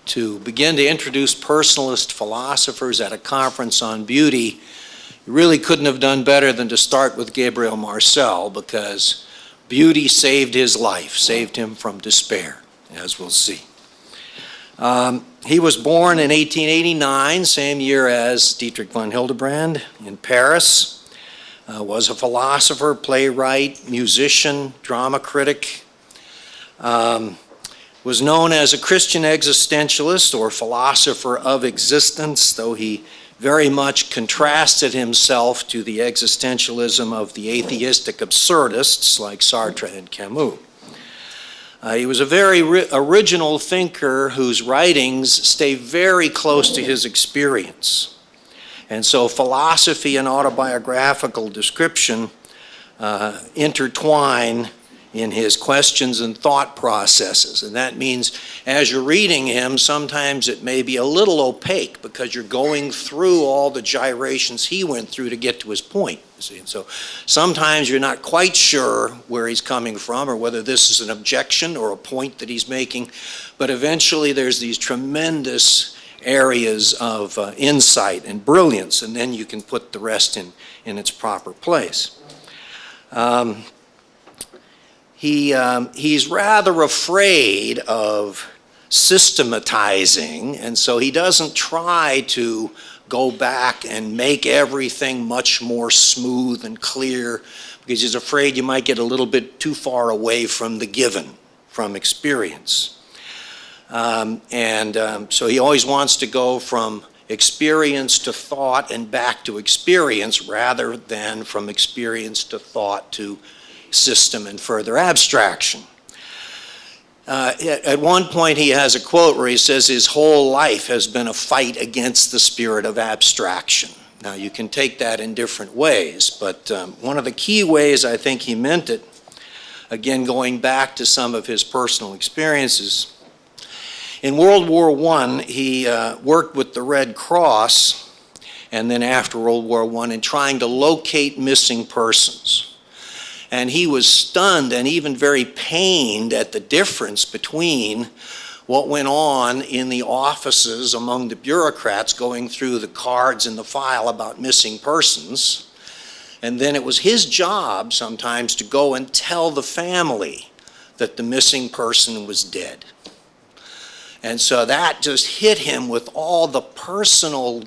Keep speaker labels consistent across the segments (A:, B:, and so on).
A: to begin to introduce personalist philosophers at a conference on beauty, you really couldn't have done better than to start with Gabriel Marcel, because beauty saved his life, saved him from despair, as we'll see. He was born in 1889, same year as Dietrich von Hildebrand, in Paris. Was a philosopher, playwright, musician, drama critic. Was known as a Christian existentialist or philosopher of existence, though he very much contrasted himself to the existentialism of the atheistic absurdists like Sartre and Camus. He was a very original thinker whose writings stay very close to his experience. And so philosophy and autobiographical description intertwine in his questions and thought processes. And that means as you're reading him, sometimes it may be a little opaque because you're going through all the gyrations he went through to get to his point. You see? And so sometimes you're not quite sure where he's coming from or whether this is an objection or a point that he's making. But eventually there's these tremendous areas of insight and brilliance, and then you can put the rest in its proper place. He's rather afraid of systematizing, and so he doesn't try to go back and make everything much more smooth and clear, because he's afraid you might get a little bit too far away from the given, from experience. So he always wants to go from experience to thought and back to experience rather than from experience to thought to system and further abstraction. At one point he has a quote where he says his whole life has been a fight against the spirit of abstraction. Now you can take that in different ways, but one of the key ways I think he meant it, again going back to some of his personal experiences, in World War I, he worked with the Red Cross, and then after World War I, in trying to locate missing persons. And he was stunned and even very pained at the difference between what went on in the offices among the bureaucrats going through the cards in the file about missing persons. And then it was his job sometimes to go and tell the family that the missing person was dead. And so that just hit him with all the personal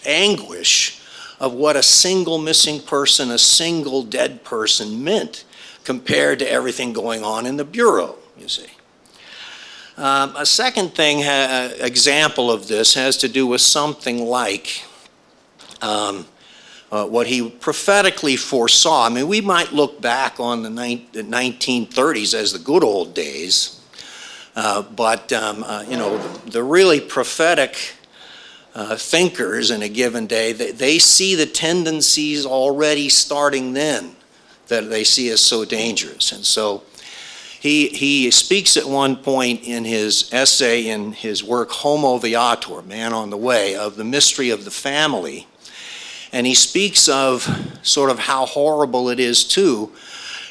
A: anguish of what a single missing person, a single dead person meant compared to everything going on in the bureau, you see. A second thing, example of this has to do with something like what he prophetically foresaw. I mean, we might look back on the 1930s as the good old days, but the really prophetic thinkers in a given day, they see the tendencies already starting then that they see as so dangerous. And so he speaks at one point in his essay in his work Homo Viator, Man on the Way, of the mystery of the family. And he speaks of sort of how horrible it is to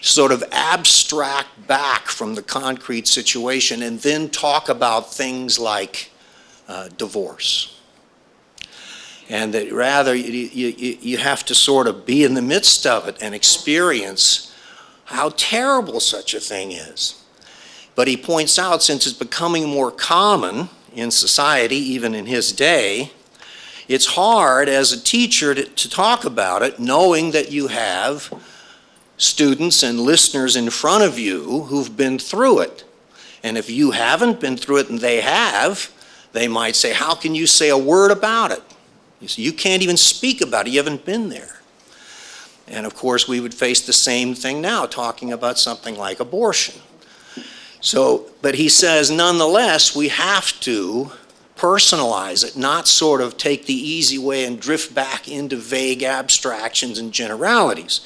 A: sort of abstract back from the concrete situation and then talk about things like divorce. And that rather you have to sort of be in the midst of it and experience how terrible such a thing is. But he points out, since it's becoming more common in society, even in his day, it's hard as a teacher to talk about it, knowing that you have students and listeners in front of you who've been through it. And if you haven't been through it and they have, they might say, how can you say a word about it? You see, you can't even speak about it, you haven't been there. And of course we would face the same thing now, talking about something like abortion. So, but he says, nonetheless, we have to personalize it, not sort of take the easy way and drift back into vague abstractions and generalities.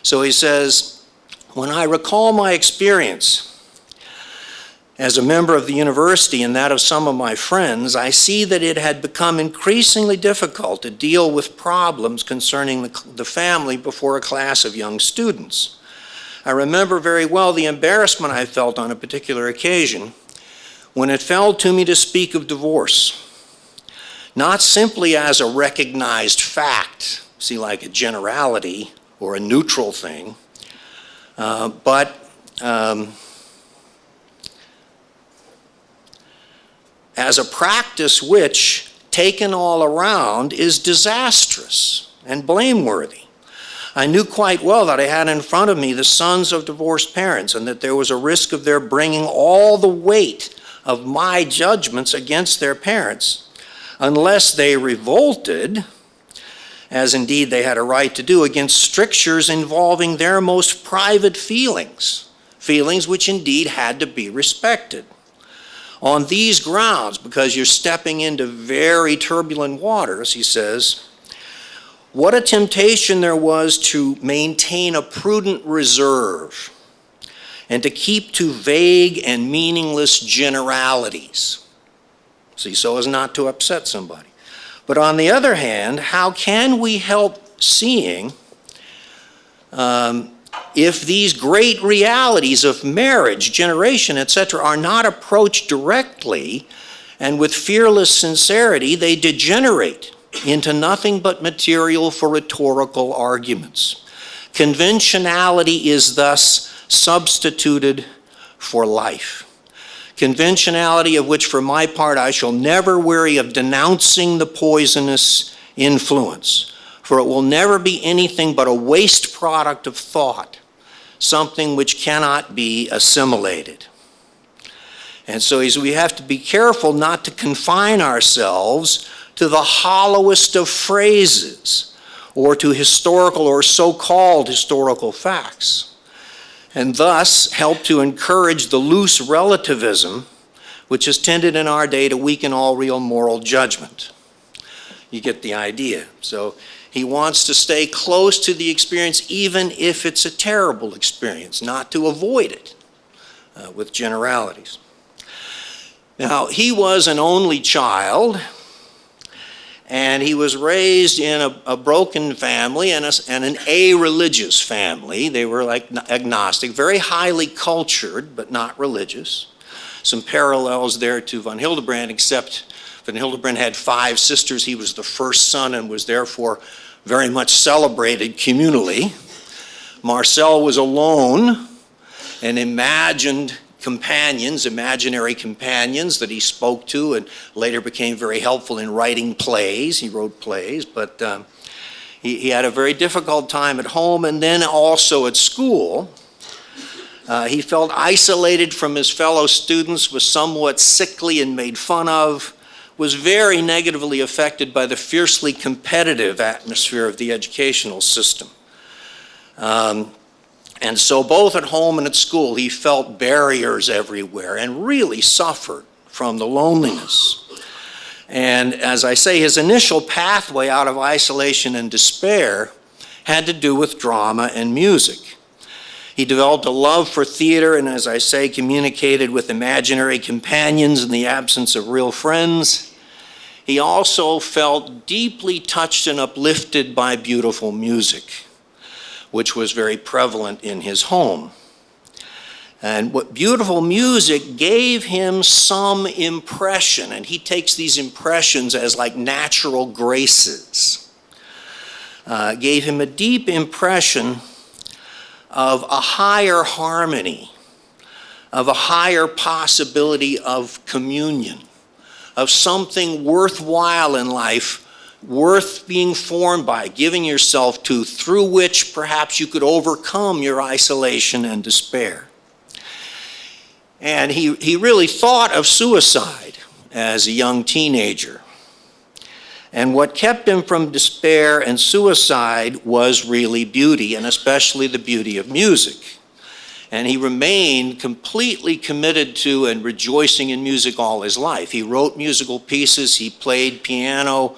A: So he says, when I recall my experience as a member of the university and that of some of my friends, I see that it had become increasingly difficult to deal with problems concerning the family before a class of young students. I remember very well the embarrassment I felt on a particular occasion when it fell to me to speak of divorce, not simply as a recognized fact, see, like a generality or a neutral thing, but as a practice which, taken all around, is disastrous and blameworthy. I knew quite well that I had in front of me the sons of divorced parents, and that there was a risk of their bringing all the weight of my judgments against their parents, unless they revolted, as indeed they had a right to do, against strictures involving their most private feelings, feelings which indeed had to be respected. On these grounds, because you're stepping into very turbulent waters, he says, what a temptation there was to maintain a prudent reserve and to keep to vague and meaningless generalities, see, so as not to upset somebody. But on the other hand, how can we help seeing if these great realities of marriage, generation, etc., are not approached directly and with fearless sincerity, they degenerate into nothing but material for rhetorical arguments. Conventionality is thus substituted for life. Conventionality of which, for my part, I shall never weary of denouncing the poisonous influence, for it will never be anything but a waste product of thought, something which cannot be assimilated. And so we have to be careful not to confine ourselves to the hollowest of phrases or to historical or so-called historical facts, and thus help to encourage the loose relativism which has tended in our day to weaken all real moral judgment. You get the idea. So he wants to stay close to the experience even if it's a terrible experience, not to avoid it with generalities. Now, he was an only child, and he was raised in a broken family and an a-religious family. They were like agnostic, very highly cultured, but not religious. Some parallels there to von Hildebrand, except von Hildebrand had 5 sisters. He was the first son and was therefore very much celebrated communally. Marcel was alone and imagined companions, imaginary companions that he spoke to and later became very helpful in writing plays. He wrote plays, but he had a very difficult time at home and then also at school. He felt isolated from his fellow students, was somewhat sickly and made fun of, was very negatively affected by the fiercely competitive atmosphere of the educational system. And so both at home and at school, he felt barriers everywhere and really suffered from the loneliness. And as I say, his initial pathway out of isolation and despair had to do with drama and music. He developed a love for theater and, as I say, communicated with imaginary companions in the absence of real friends. He also felt deeply touched and uplifted by beautiful music, which was very prevalent in his home. And what beautiful music gave him some impression, and he takes these impressions as like natural graces, gave him a deep impression of a higher harmony, of a higher possibility of communion, of something worthwhile in life, worth being formed by, giving yourself to, through which perhaps you could overcome your isolation and despair. And he really thought of suicide as a young teenager. And what kept him from despair and suicide was really beauty, and especially the beauty of music. And he remained completely committed to and rejoicing in music all his life. He wrote musical pieces, he played piano,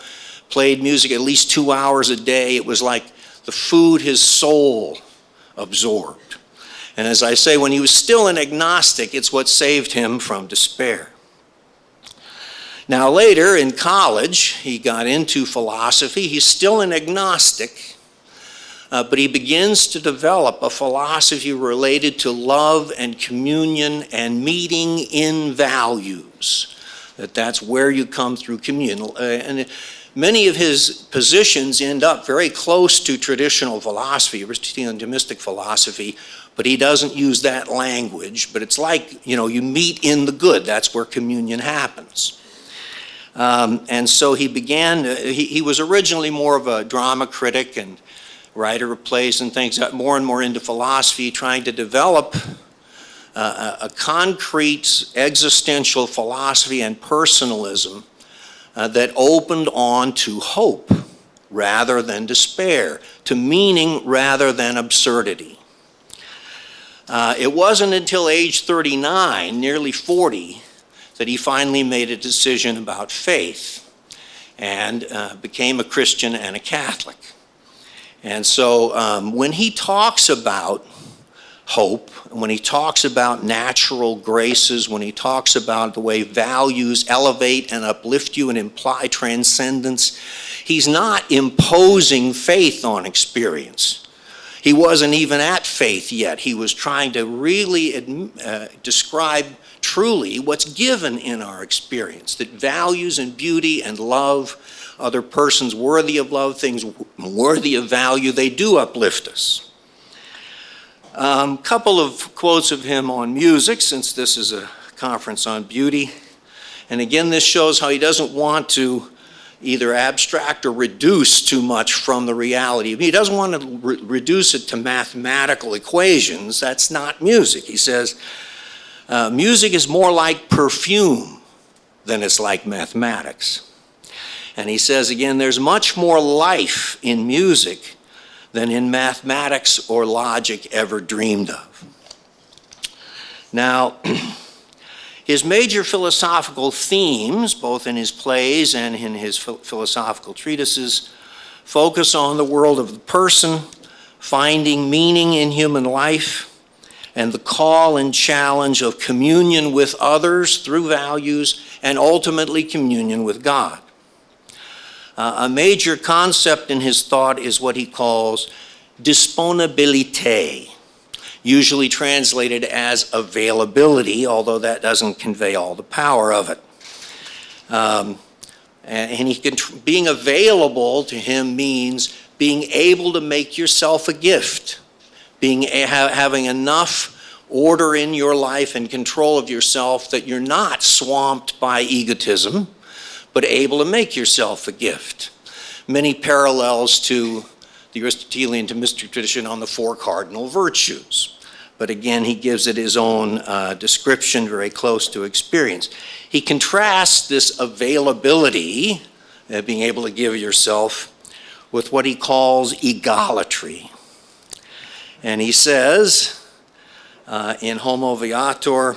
A: played music at least 2 hours a day. It was like the food his soul absorbed. And as I say, when he was still an agnostic, it's what saved him from despair. Now later in college, he got into philosophy. He's still an agnostic, but he begins to develop a philosophy related to love and communion and meeting in values. That's where you come through communion. And many of his positions end up very close to traditional philosophy, Aristotelian Thomistic philosophy, but he doesn't use that language. But it's like, you meet in the good. That's where communion happens. And so he began, he was originally more of a drama critic and writer of plays and things, got more and more into philosophy, trying to develop a concrete existential philosophy and personalism that opened on to hope rather than despair, to meaning rather than absurdity. It wasn't until age 39, nearly 40, that he finally made a decision about faith and became a Christian and a Catholic. And so when he talks about hope, when he talks about natural graces, when he talks about the way values elevate and uplift you and imply transcendence, he's not imposing faith on experience. He wasn't even at faith yet. He was trying to really describe truly what's given in our experience, that values and beauty and love, other persons worthy of love, things worthy of value, they do uplift us. Couple of quotes of him on music, since this is a conference on beauty. And again, this shows how he doesn't want to either abstract or reduce too much from the reality. He doesn't want to reduce it to mathematical equations. That's not music. He says, music is more like perfume than it's like mathematics. And he says again, there's much more life in music than in mathematics or logic ever dreamed of. Now, his major philosophical themes, both in his plays and in his philosophical treatises, focus on the world of the person, finding meaning in human life, and the call and challenge of communion with others through values, and ultimately communion with God. A major concept in his thought is what he calls disponibilité, usually translated as availability, although that doesn't convey all the power of it. Being available to him means being able to make yourself a gift, having enough order in your life and control of yourself that you're not swamped by egotism, but able to make yourself a gift. Many parallels to the Aristotelian Thomistic tradition on the four cardinal virtues. But again, he gives it his own description, very close to experience. He contrasts this availability, being able to give yourself, with what he calls egolatry. And he says in Homo Viator,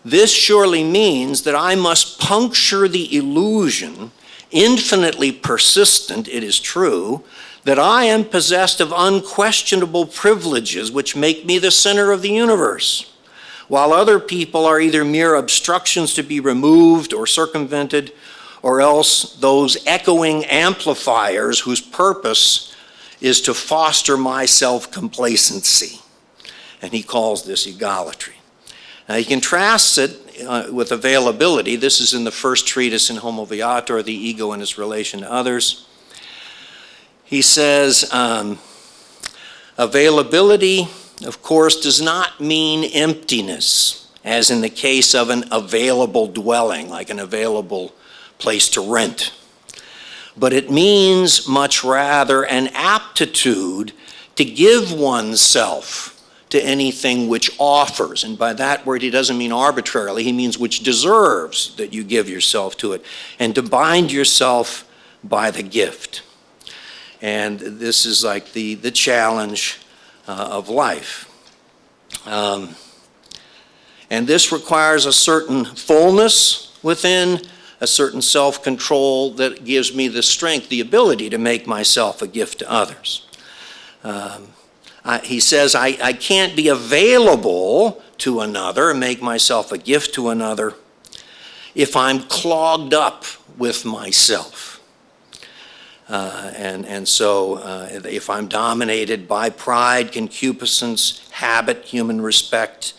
A: this surely means that I must puncture the illusion, infinitely persistent, it is true, that I am possessed of unquestionable privileges which make me the center of the universe, while other people are either mere obstructions to be removed or circumvented, or else those echoing amplifiers whose purpose is to foster my self-complacency. And he calls this egolatry. Now he contrasts it with availability. This is in the first treatise in Homo Viator, the ego and its relation to others. He says, availability, of course, does not mean emptiness, as in the case of an available dwelling, like an available place to rent. But it means much rather an aptitude to give oneself to anything which offers. And by that word, he doesn't mean arbitrarily. He means which deserves that you give yourself to it, and to bind yourself by the gift. And this is like the challenge of life. And this requires a certain fullness within, a certain self-control that gives me the strength, the ability to make myself a gift to others. He says, I can't be available to another and make myself a gift to another if I'm clogged up with myself. And so if I'm dominated by pride, concupiscence, habit, human respect,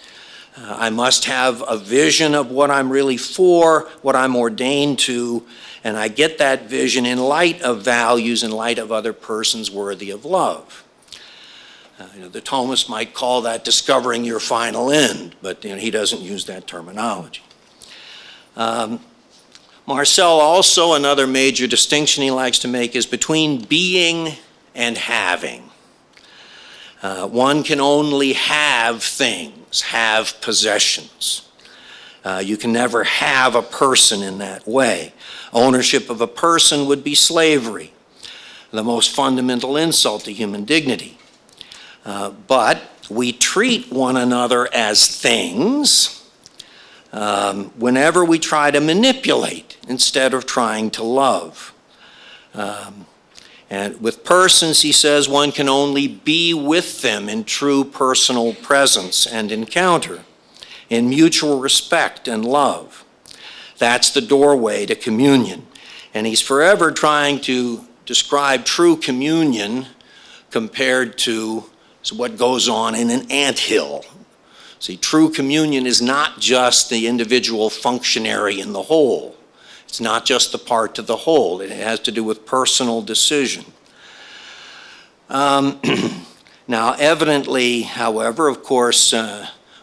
A: I must have a vision of what I'm really for, what I'm ordained to, and I get that vision in light of values, in light of other persons worthy of love. The Thomist might call that discovering your final end, but he doesn't use that terminology. Marcel also, another major distinction he likes to make is between being and having. One can only have things, have possessions. You can never have a person in that way. Ownership of a person would be slavery, the most fundamental insult to human dignity. But we treat one another as things whenever we try to manipulate instead of trying to love. And with persons, he says, one can only be with them in true personal presence and encounter, in mutual respect and love. That's the doorway to communion. And he's forever trying to describe true communion compared to what goes on in an anthill. See, true communion is not just the individual functionary in the whole. It's not just the part of the whole. It has to do with personal decision. Now, evidently, however, of course,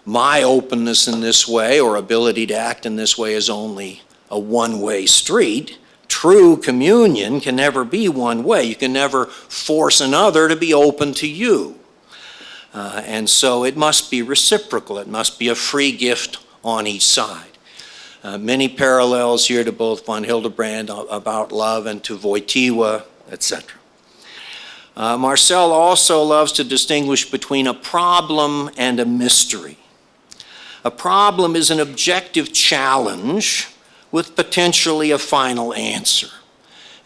A: my openness in this way or ability to act in this way is only a one-way street. True communion can never be one way. You can never force another to be open to you. And so it must be reciprocal. It must be a free gift on each side. Many parallels here to both von Hildebrand about love and to Wojtyła, etc. Marcel also loves to distinguish between a problem and a mystery. A problem is an objective challenge with potentially a final answer,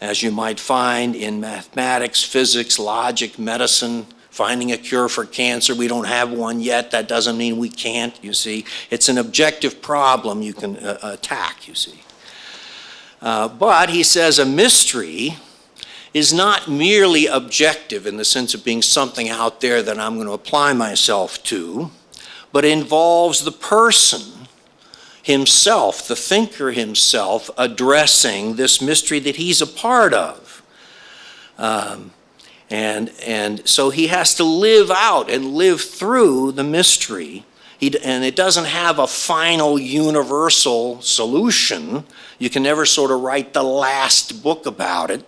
A: as you might find in mathematics, physics, logic, medicine. Finding a cure for cancer, we don't have one yet. That doesn't mean we can't, you see. It's an objective problem you can attack, you see. But he says a mystery is not merely objective in the sense of being something out there that I'm going to apply myself to, but involves the person himself, the thinker himself, addressing this mystery that he's a part of. And so he has to live out and live through the mystery. And it doesn't have a final universal solution. You can never sort of write the last book about it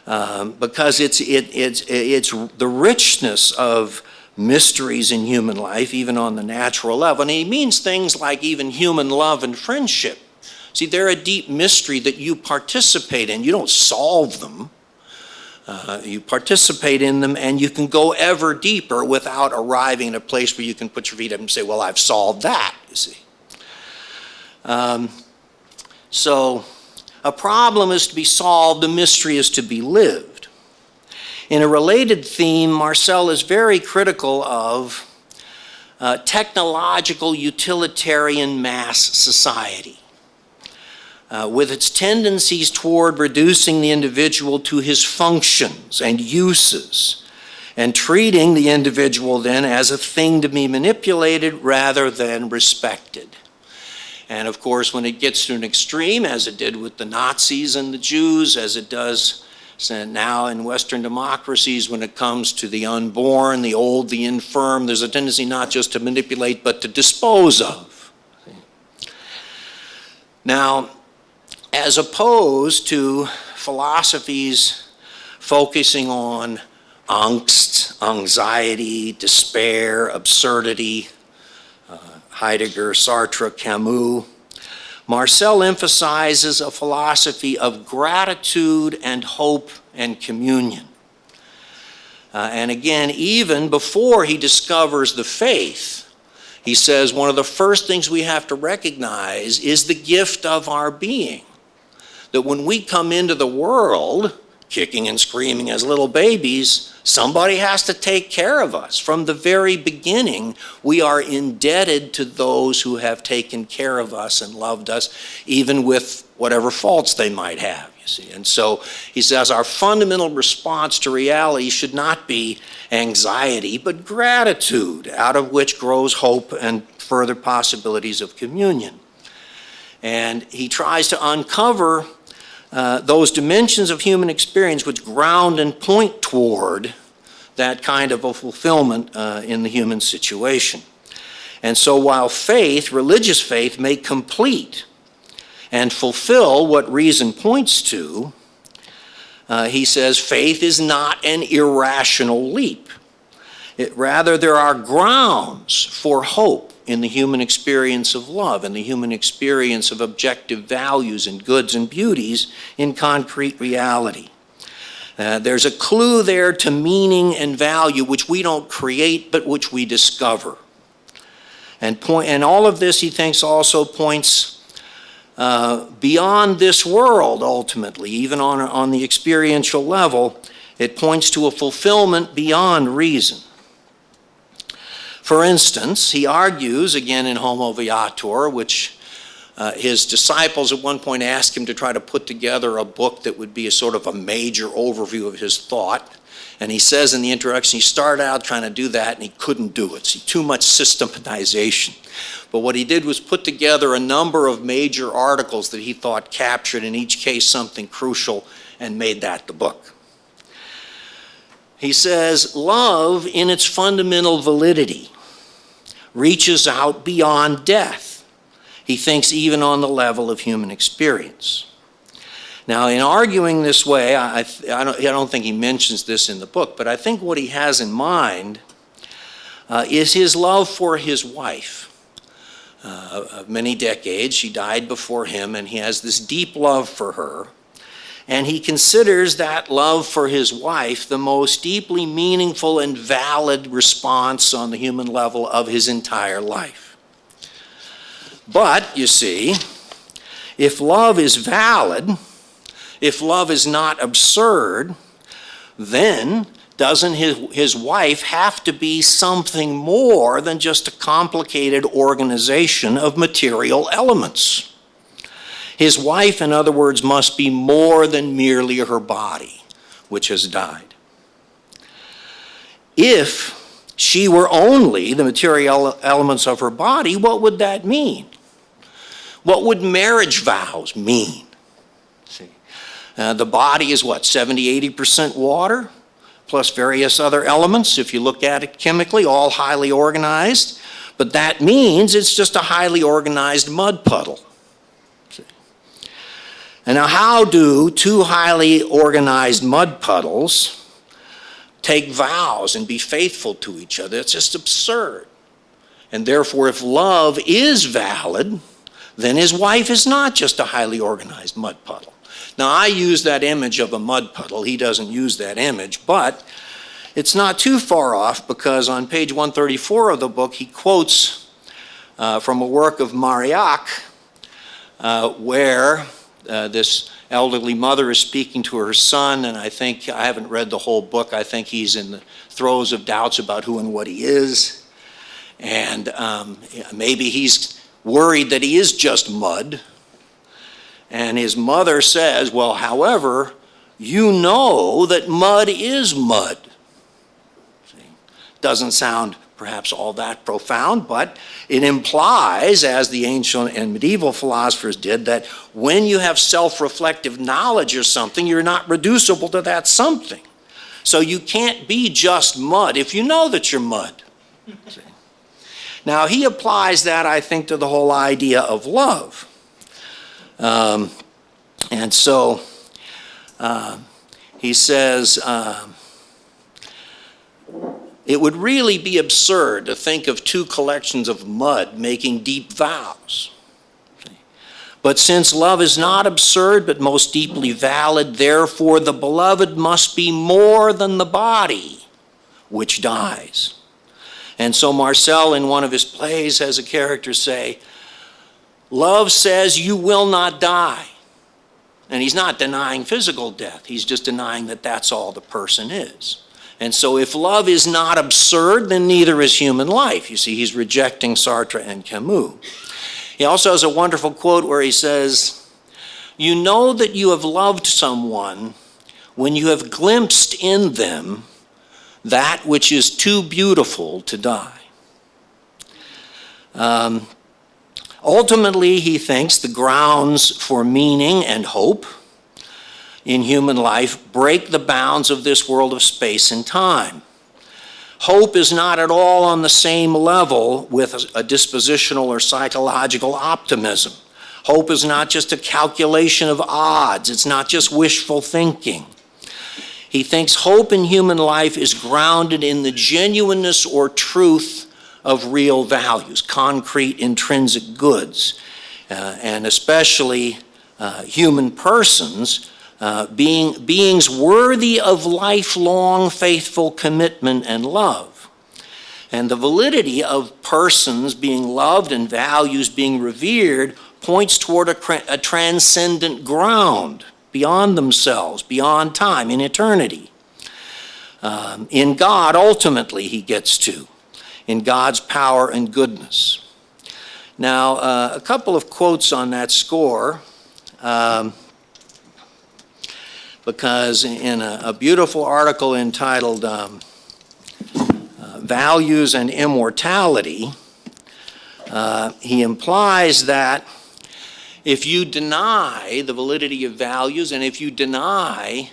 A: because it's the richness of mysteries in human life, even on the natural level. And he means things like even human love and friendship. See, they're a deep mystery that you participate in. You don't solve them. You participate in them, and you can go ever deeper without arriving at a place where you can put your feet up and say, well, I've solved that, you see. So a problem is to be solved, a mystery is to be lived. In a related theme, Marcel is very critical of technological utilitarian mass society. With its tendencies toward reducing the individual to his functions and uses, and treating the individual then as a thing to be manipulated rather than respected. And of course, when it gets to an extreme, as it did with the Nazis and the Jews, as it does now in Western democracies, when it comes to the unborn, the old, the infirm, there's a tendency not just to manipulate, but to dispose of. Now, as opposed to philosophies focusing on angst, anxiety, despair, absurdity, Heidegger, Sartre, Camus, Marcel emphasizes a philosophy of gratitude and hope and communion. And again, even before he discovers the faith, he says one of the first things we have to recognize is the gift of our being. That when we come into the world, kicking and screaming as little babies, somebody has to take care of us. From the very beginning, we are indebted to those who have taken care of us and loved us, even with whatever faults they might have. you see. And so he says our fundamental response to reality should not be anxiety, but gratitude, out of which grows hope and further possibilities of communion. And he tries to uncover those dimensions of human experience which ground and point toward that kind of a fulfillment in the human situation. And so while faith, religious faith, may complete and fulfill what reason points to, he says faith is not an irrational leap. Rather, there are grounds for hope in the human experience of love, in the human experience of objective values and goods and beauties in concrete reality. There's a clue there to meaning and value which we don't create, but which we discover. And all of this, he thinks, also points beyond this world, ultimately, even on the experiential level. It points to a fulfillment beyond reason. For instance, he argues, again in Homo Viator, which his disciples at one point asked him to try to put together a book that would be a sort of a major overview of his thought. And he says in the introduction, he started out trying to do that and he couldn't do it. See, too much systematization. But what he did was put together a number of major articles that he thought captured in each case something crucial and made that the book. He says, love in its fundamental validity reaches out beyond death. He thinks even on the level of human experience. Now, in arguing this way, I don't think he mentions this in the book, but I think what he has in mind is his love for his wife. Of many decades, she died before him, and he has this deep love for her. And he considers that love for his wife the most deeply meaningful and valid response on the human level of his entire life. But, you see, if love is valid, if love is not absurd, then doesn't his wife have to be something more than just a complicated organization of material elements? His wife, in other words, must be more than merely her body, which has died. If she were only the material elements of her body, what would that mean? What would marriage vows mean? See, the body is what, 70-80% water, plus various other elements, if you look at it chemically, all highly organized. But that means it's just a highly organized mud puddle. And now how do two highly organized mud puddles take vows and be faithful to each other? It's just absurd. And therefore, if love is valid, then his wife is not just a highly organized mud puddle. Now, I use that image of a mud puddle. He doesn't use that image, but it's not too far off because on page 134 of the book, he quotes from a work of Marillac where this elderly mother is speaking to her son, and I haven't read the whole book. I think he's in the throes of doubts about who and what he is. And maybe he's worried that he is just mud. And his mother says, well, however, you know that mud is mud. See? Doesn't sound perhaps all that profound, but it implies, as the ancient and medieval philosophers did, that when you have self-reflective knowledge or something, you're not reducible to that something. So you can't be just mud if you know that you're mud. See? Now, he applies that, I think, to the whole idea of love. And so he says, it would really be absurd to think of two collections of mud making deep vows. But since love is not absurd but most deeply valid, therefore the beloved must be more than the body which dies. And so Marcel, in one of his plays, has a character say, love says you will not die. And he's not denying physical death. He's just denying that that's all the person is. And so if love is not absurd, then neither is human life. You see, he's rejecting Sartre and Camus. He also has a wonderful quote where he says, you know that you have loved someone when you have glimpsed in them that which is too beautiful to die. Ultimately, he thinks the grounds for meaning and hope in human life break the bounds of this world of space and time. Hope is not at all on the same level with a dispositional or psychological optimism. Hope is not just a calculation of odds. It's not just wishful thinking. He thinks hope in human life is grounded in the genuineness or truth of real values, concrete intrinsic goods, and especially human persons, beings worthy of lifelong faithful commitment and love. And the validity of persons being loved and values being revered points toward a transcendent ground beyond themselves, beyond time, in eternity. In God, ultimately, he gets to, in God's power and goodness. Now, a couple of quotes on that score, because in a beautiful article entitled Values and Immortality, he implies that if you deny the validity of values and if you deny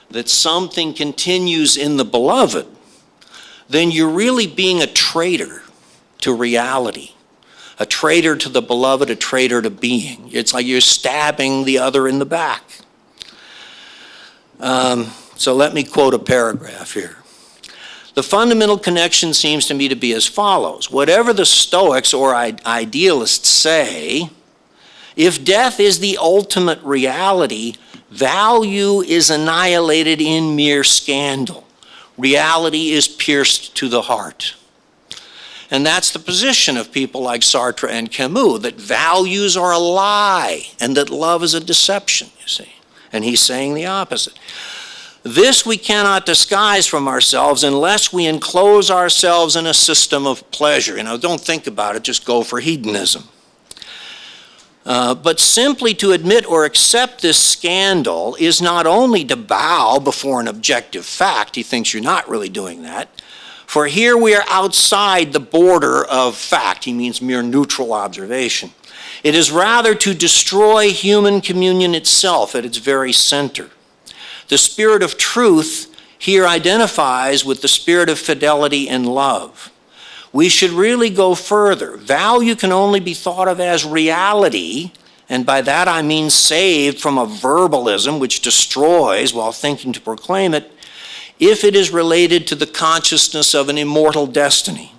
A: that something continues in the beloved, then you're really being a traitor to reality, a traitor to the beloved, a traitor to being. It's like you're stabbing the other in the back. So let me quote a paragraph here. The fundamental connection seems to me to be as follows. Whatever the Stoics or idealists say, if death is the ultimate reality, value is annihilated in mere scandal. Reality is pierced to the heart. And that's the position of people like Sartre and Camus, that values are a lie and that love is a deception, you see. And he's saying the opposite. This we cannot disguise from ourselves unless we enclose ourselves in a system of pleasure. Don't think about it, just go for hedonism. But simply to admit or accept this scandal is not only to bow before an objective fact. He thinks you're not really doing that. For here we are outside the border of fact. He means mere neutral observation. It is rather to destroy human communion itself at its very center. The spirit of truth here identifies with the spirit of fidelity and love. We should really go further. Value can only be thought of as reality, and by that I mean saved from a verbalism which destroys while thinking to proclaim it, if it is related to the consciousness of an immortal destiny.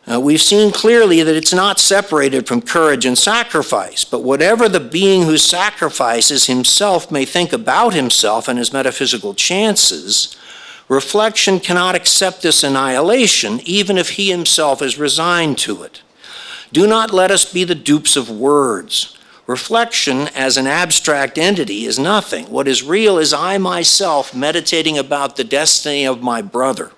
A: We've seen clearly that it's not separated from courage and sacrifice, but whatever the being who sacrifices himself may think about himself and his metaphysical chances, reflection cannot accept this annihilation, even if he himself is resigned to it. Do not let us be the dupes of words. Reflection as an abstract entity is nothing. What is real is I myself meditating about the destiny of my brother.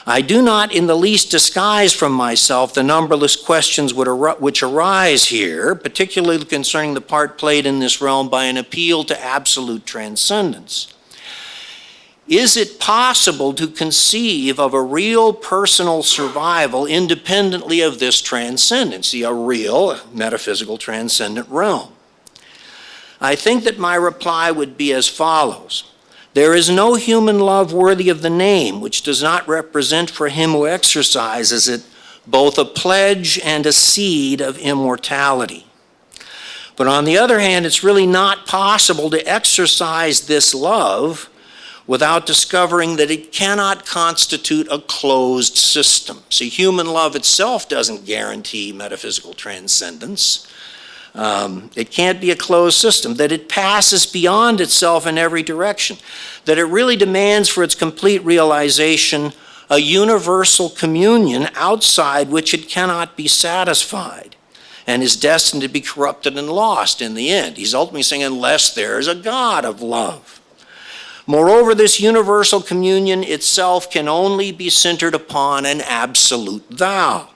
A: I do not in the least disguise from myself the numberless questions which arise here, particularly concerning the part played in this realm by an appeal to absolute transcendence. Is it possible to conceive of a real personal survival independently of this transcendence, a real metaphysical transcendent realm? I think that my reply would be as follows. There is no human love worthy of the name which does not represent for him who exercises it both a pledge and a seed of immortality. But on the other hand, it's really not possible to exercise this love without discovering that it cannot constitute a closed system. See, human love itself doesn't guarantee metaphysical transcendence. It can't be a closed system, that it passes beyond itself in every direction, that it really demands for its complete realization a universal communion outside which it cannot be satisfied and is destined to be corrupted and lost in the end. He's ultimately saying, unless there is a God of love. Moreover, this universal communion itself can only be centered upon an absolute thou.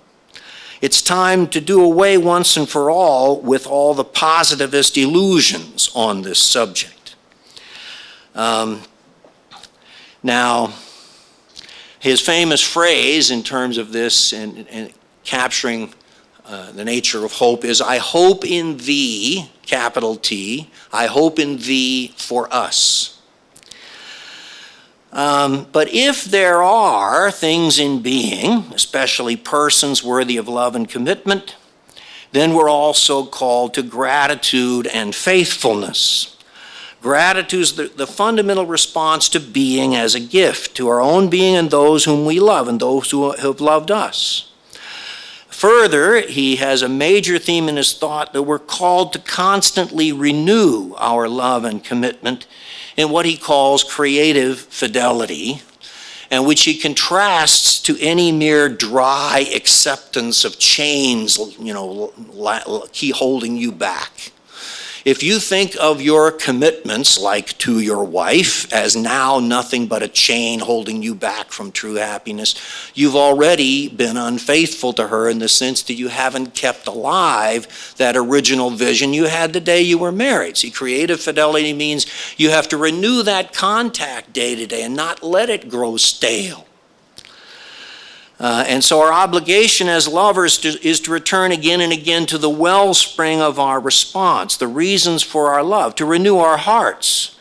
A: It's time to do away once and for all with all the positivist illusions on this subject. Now, his famous phrase in terms of this and capturing the nature of hope is, I hope in thee, capital T, I hope in thee for us. But if there are things in being, especially persons worthy of love and commitment, then we're also called to gratitude and faithfulness. Gratitude is the fundamental response to being as a gift, to our own being and those whom we love and those who have loved us. Further, he has a major theme in his thought that we're called to constantly renew our love and commitment in what he calls creative fidelity, and which he contrasts to any mere dry acceptance of chains, holding you back. If you think of your commitments, like to your wife, as now nothing but a chain holding you back from true happiness, you've already been unfaithful to her in the sense that you haven't kept alive that original vision you had the day you were married. See, creative fidelity means you have to renew that contact day to day and not let it grow stale. And so our obligation as lovers is to return again and again to the wellspring of our response, the reasons for our love, to renew our hearts.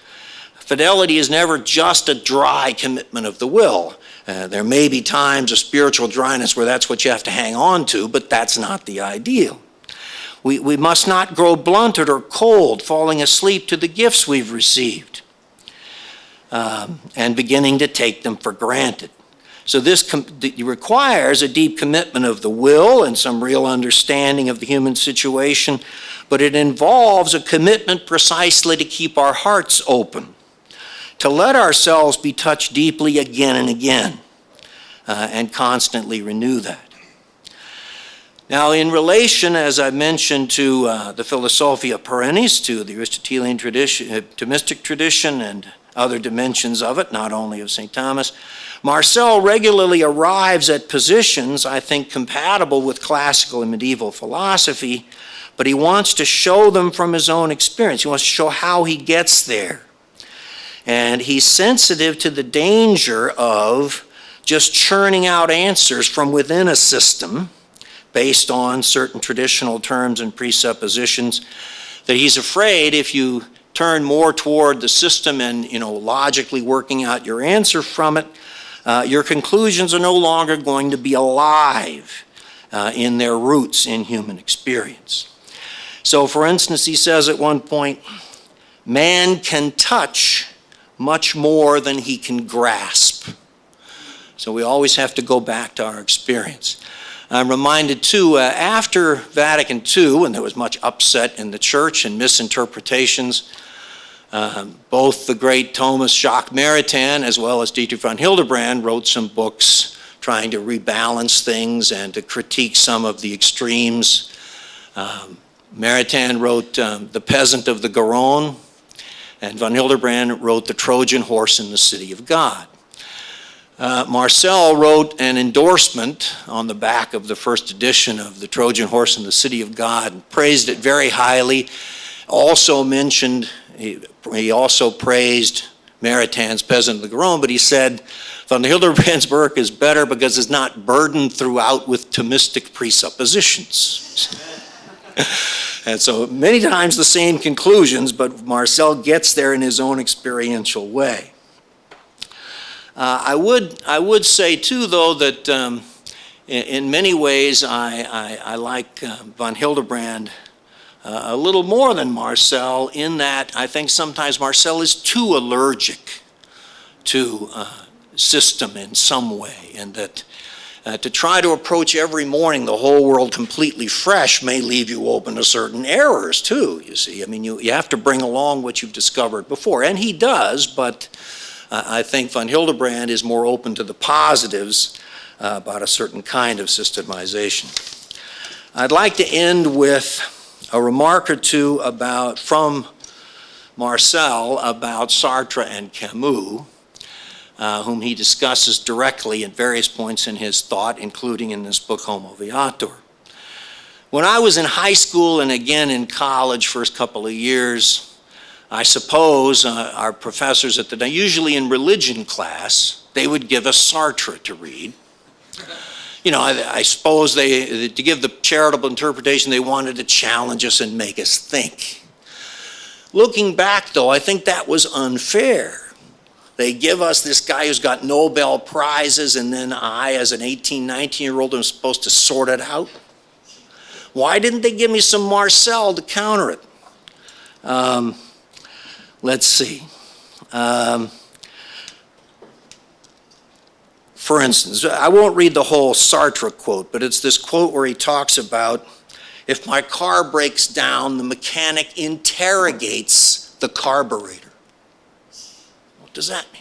A: Fidelity is never just a dry commitment of the will. There may be times of spiritual dryness where that's what you have to hang on to, but that's not the ideal. We must not grow blunted or cold, falling asleep to the gifts we've received and beginning to take them for granted. So this requires a deep commitment of the will and some real understanding of the human situation, but it involves a commitment precisely to keep our hearts open, to let ourselves be touched deeply again and again, and constantly renew that. Now, in relation, as I mentioned, to the Philosophia Perennis, to the Aristotelian tradition, Thomistic tradition, and other dimensions of it, not only of St. Thomas, Marcel regularly arrives at positions, I think, compatible with classical and medieval philosophy, but he wants to show them from his own experience. He wants to show how he gets there. And he's sensitive to the danger of just churning out answers from within a system based on certain traditional terms and presuppositions, that he's afraid if you turn more toward the system and, logically working out your answer from it, your conclusions are no longer going to be alive in their roots in human experience. So, for instance, he says at one point, man can touch much more than he can grasp. So we always have to go back to our experience. I'm reminded, too, after Vatican II, when there was much upset in the church and misinterpretations, both the great Thomist Jacques Maritain as well as Dietrich von Hildebrand wrote some books trying to rebalance things and to critique some of the extremes. Maritain wrote The Peasant of the Garonne, and von Hildebrand wrote The Trojan Horse in the City of God. Marcel wrote an endorsement on the back of the first edition of The Trojan Horse in the City of God and praised it very highly. Also mentioned, he also praised Maritain's Peasant of the Garonne, but he said von Hildebrand's work is better because it's not burdened throughout with Thomistic presuppositions. And so many times the same conclusions, but Marcel gets there in his own experiential way. I would say too, though, that in many ways I like von Hildebrand a little more than Marcel, in that I think sometimes Marcel is too allergic to system in some way, and that to try to approach every morning the whole world completely fresh may leave you open to certain errors too, you see. I mean, you have to bring along what you've discovered before, and he does, but I think von Hildebrand is more open to the positives about a certain kind of systemization. I'd like to end with a remark or two from Marcel about Sartre and Camus, whom he discusses directly at various points in his thought, including in this book, Homo Viator. When I was in high school and again in college, first couple of years, I suppose our professors at the time, usually in religion class, they would give us Sartre to read. You know, I suppose to give the charitable interpretation, they wanted to challenge us and make us think. Looking back, though, I think that was unfair. They give us this guy who's got Nobel Prizes, and then I, as an 18, 19-year-old, am supposed to sort it out. Why didn't they give me some Marcel to counter it? Let's see. For instance, I won't read the whole Sartre quote, but it's this quote where he talks about, if my car breaks down, the mechanic interrogates the carburetor. What does that mean?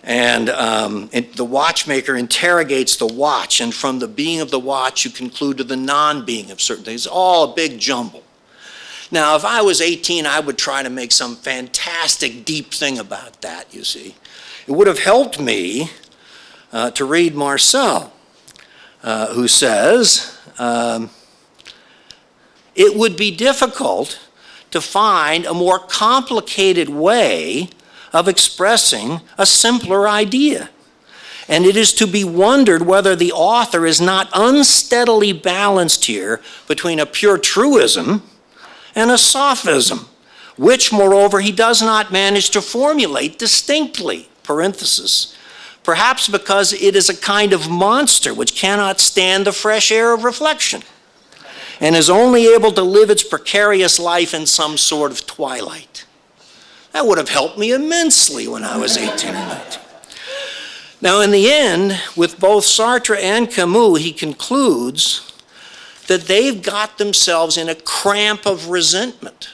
A: And the watchmaker interrogates the watch, and from the being of the watch, you conclude to the non-being of certain things. It's all a big jumble. Now, if I was 18, I would try to make some fantastic, deep thing about that, you see. It would have helped me to read Marcel, who says, it would be difficult to find a more complicated way of expressing a simpler idea. And it is to be wondered whether the author is not unsteadily balanced here between a pure truism and a sophism, which, moreover, he does not manage to formulate distinctly, parenthesis, perhaps because it is a kind of monster which cannot stand the fresh air of reflection and is only able to live its precarious life in some sort of twilight. That would have helped me immensely when I was 18 or 19. Now, in the end, with both Sartre and Camus, he concludes that they've got themselves in a cramp of resentment.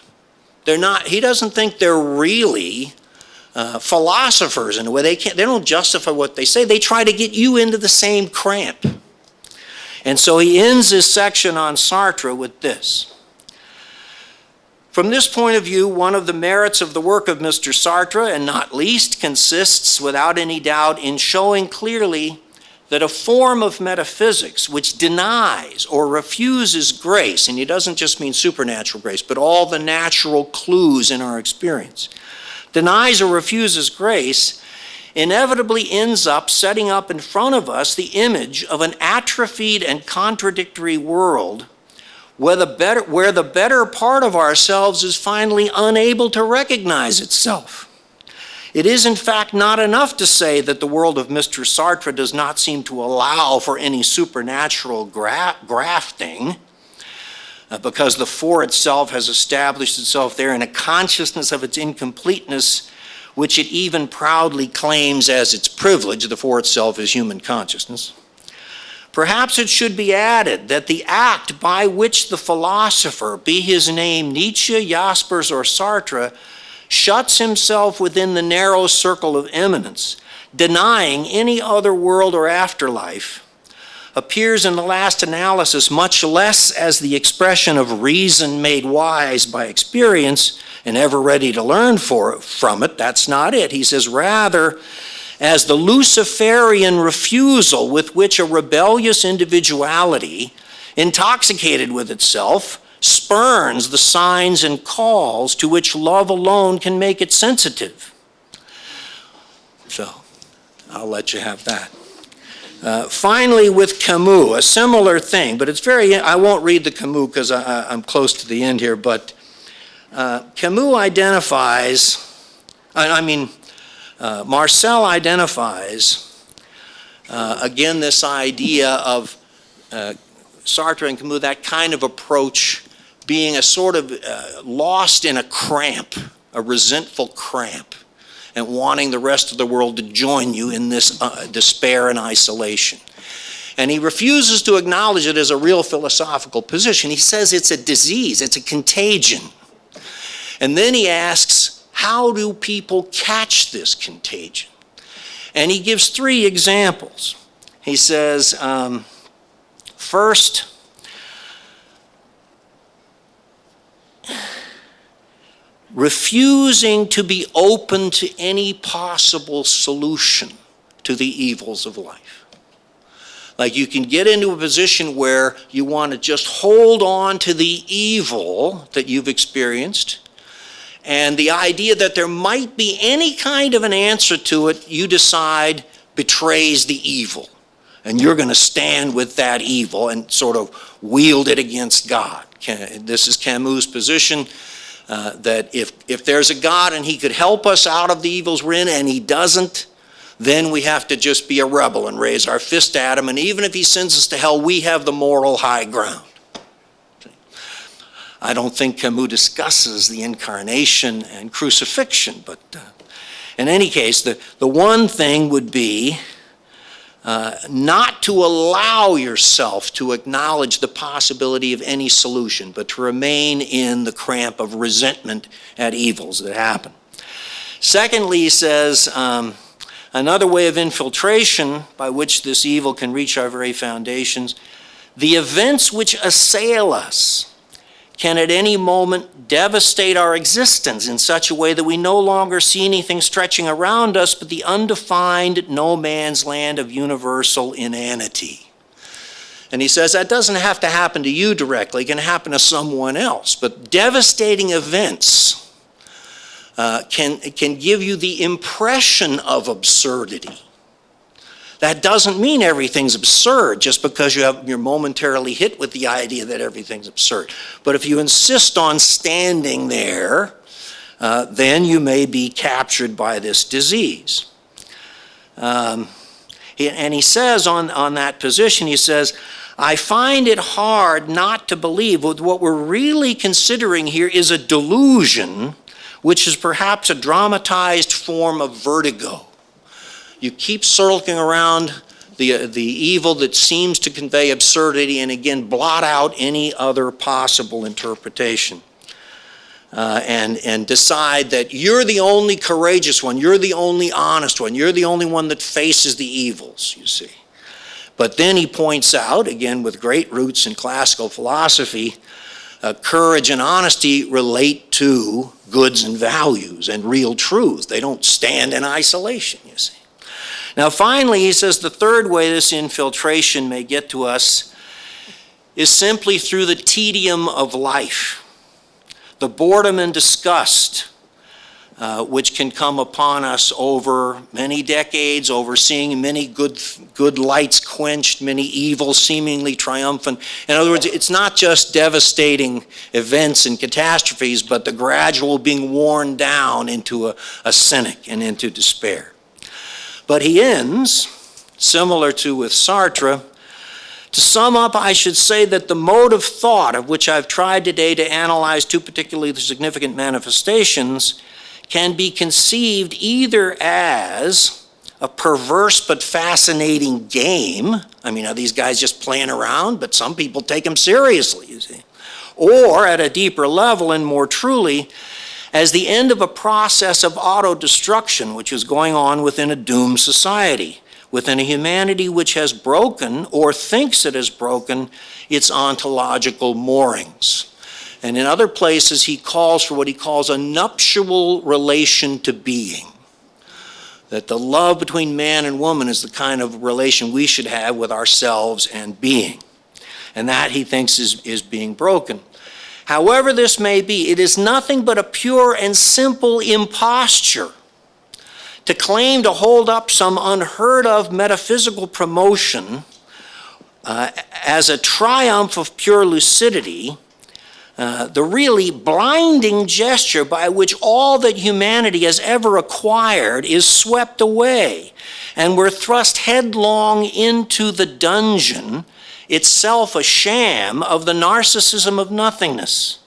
A: He doesn't think they're really philosophers in a way. They don't justify what they say. They try to get you into the same cramp. And so he ends his section on Sartre with this. From this point of view, one of the merits of the work of Mr. Sartre, and not least, consists without any doubt in showing clearly that a form of metaphysics which denies or refuses grace, and he doesn't just mean supernatural grace, but all the natural clues in our experience, denies or refuses grace, inevitably ends up setting up in front of us the image of an atrophied and contradictory world where the better part of ourselves is finally unable to recognize itself. It is, in fact, not enough to say that the world of Mr. Sartre does not seem to allow for any supernatural grafting, because the for itself has established itself there in a consciousness of its incompleteness, which it even proudly claims as its privilege. The for itself is human consciousness. Perhaps it should be added that the act by which the philosopher, be his name Nietzsche, Jaspers, or Sartre, shuts himself within the narrow circle of eminence, denying any other world or afterlife, appears in the last analysis much less as the expression of reason made wise by experience and ever ready to learn from it. That's not it. He says, rather, as the Luciferian refusal with which a rebellious individuality, intoxicated with itself, spurns the signs and calls to which love alone can make it sensitive. So, I'll let you have that. Finally, with Camus, a similar thing, but it's I won't read the Camus because I'm close to the end here, but Camus identifies, Marcel identifies, again, this idea of Sartre and Camus, that kind of approach being a sort of lost in a cramp, a resentful cramp, and wanting the rest of the world to join you in this despair and isolation. And he refuses to acknowledge it as a real philosophical position. He says it's a disease, it's a contagion. And then he asks, how do people catch this contagion? And he gives 3 examples. He says, first, refusing to be open to any possible solution to the evils of life. Like you can get into a position where you want to just hold on to the evil that you've experienced, and the idea that there might be any kind of an answer to it, you decide betrays the evil. And you're going to stand with that evil and sort of wield it against God. This is Camus' position, that if there's a God and he could help us out of the evils we're in and he doesn't, then we have to just be a rebel and raise our fist at him. And even if he sends us to hell, we have the moral high ground. I don't think Camus discusses the incarnation and crucifixion, but in any case, the one thing would be not to allow yourself to acknowledge the possibility of any solution, but to remain in the cramp of resentment at evils that happen. Secondly, he says, another way of infiltration by which this evil can reach our very foundations, the events which assail us can at any moment devastate our existence in such a way that we no longer see anything stretching around us but the undefined no man's land of universal inanity. And he says that doesn't have to happen to you directly, it can happen to someone else. But devastating events can give you the impression of absurdity. That doesn't mean everything's absurd just because you're momentarily hit with the idea that everything's absurd. But if you insist on standing there, then you may be captured by this disease. And he says on that position, he says, I find it hard not to believe what we're really considering here is a delusion, which is perhaps a dramatized form of vertigo. You keep circling around the evil that seems to convey absurdity and again blot out any other possible interpretation. And decide that you're the only courageous one, you're the only honest one, you're the only one that faces the evils, you see. But then he points out, again with great roots in classical philosophy, courage and honesty relate to goods and values and real truths. They don't stand in isolation, you see. Now finally, he says the third way this infiltration may get to us is simply through the tedium of life, the boredom and disgust which can come upon us over many decades, over seeing many good lights quenched, many evils seemingly triumphant. In other words, it's not just devastating events and catastrophes, but the gradual being worn down into a cynic and into despair. But he ends, similar to with Sartre, to sum up, I should say that the mode of thought of which I've tried today to analyze two particularly significant manifestations can be conceived either as a perverse but fascinating game. I mean, are these guys just playing around? But some people take them seriously, you see. Or at a deeper level and more truly, as the end of a process of auto-destruction which is going on within a doomed society, within a humanity which has broken or thinks it has broken its ontological moorings. And in other places he calls for what he calls a nuptial relation to being. That the love between man and woman is the kind of relation we should have with ourselves and being. And that he thinks is being broken. However this may be, it is nothing but a pure and simple imposture to claim to hold up some unheard of metaphysical promotion as a triumph of pure lucidity, the really blinding gesture by which all that humanity has ever acquired is swept away, and we're thrust headlong into the dungeon, itself a sham of the narcissism of nothingness,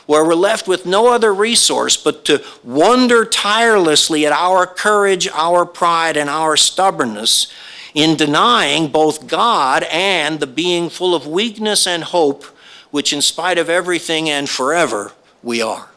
A: where we're left with no other resource but to wonder tirelessly at our courage, our pride, and our stubbornness in denying both God and the being full of weakness and hope, which in spite of everything and forever we are.